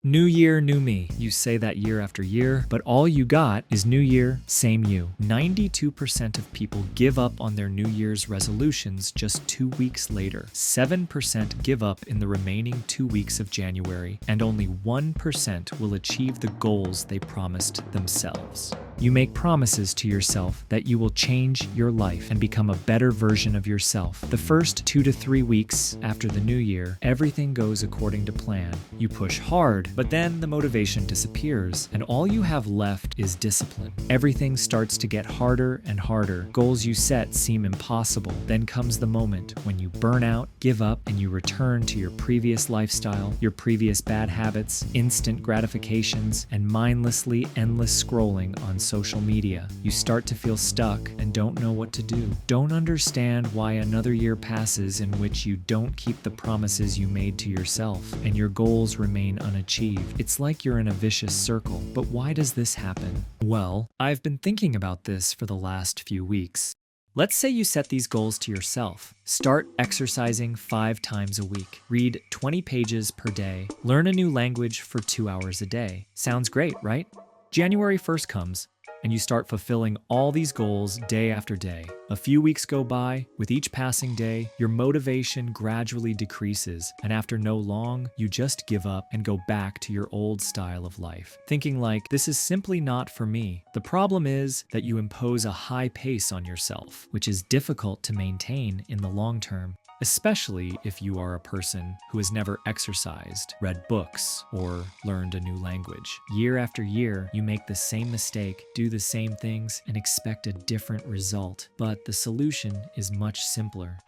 New year, new me. You say that year after year, but all you got is new year, same you. 92% of people give up on their New Year's resolutions just 2 weeks later. 7% give up in the remaining 2 weeks of January, and only 1% will achieve the goals they promised themselves. You make promises to yourself that you will change your life and become a better version of yourself. The first 2 to 3 weeks after the new year, everything goes according to plan. You push hard, but then the motivation disappears, and all you have left is discipline. Everything starts to get harder and harder. Goals you set seem impossible. Then comes the moment when you burn out, give up, and you return to your previous lifestyle, your previous bad habits, instant gratifications, and mindlessly endless scrolling on social media. You start to feel stuck and don't know what to do. Don't understand why another year passes in which you don't keep the promises you made to yourself, and your goals remain unachieved. It's like you're in a vicious circle. But why does this happen? Well, I've been thinking about this for the last few weeks. Let's say you set these goals to yourself. Start exercising 5 times a week. Read 20 pages per day. Learn a new language for 2 hours a day. Sounds great, right? January 1st comes, and you start fulfilling all these goals day after day. A few weeks go by. With each passing day, your motivation gradually decreases, and after no long, you just give up and go back to your old style of life, thinking like, this is simply not for me. The problem is that you impose a high pace on yourself, which is difficult to maintain in the long term, especially if you are a person who has never exercised, read books, or learned a new language. Year after year, you make the same mistake, do the same things, and expect a different result. But the solution is much simpler.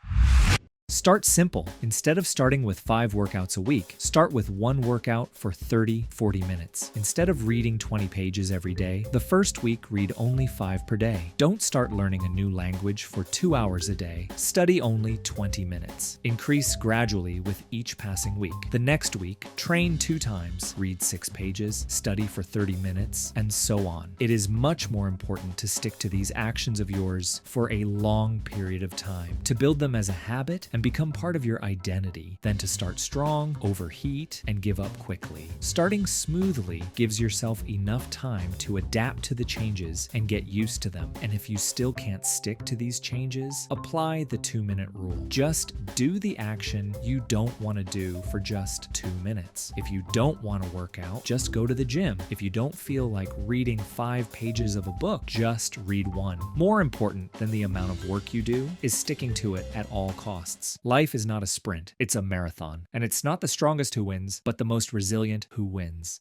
Start simple. Instead of starting with 5 workouts a week, start with 1 workout for 30-40 minutes. Instead of reading 20 pages every day, the first week read only 5 per day. Don't start learning a new language for 2 hours a day. Study only 20 minutes. Increase gradually with each passing week. The next week, train 2 times, read 6 pages, study for 30 minutes, and so on. It is much more important to stick to these actions of yours for a long period of time, to build them as a habit and become part of your identity, than to start strong, overheat, and give up quickly. Starting smoothly gives yourself enough time to adapt to the changes and get used to them. And if you still can't stick to these changes, apply the 2-minute rule. Just do the action you don't want to do for just 2 minutes. If you don't want to work out, just go to the gym. If you don't feel like reading 5 pages of a book, just read 1. More important than the amount of work you do is sticking to it at all costs. Life is not a sprint, it's a marathon. And it's not the strongest who wins, but the most resilient who wins.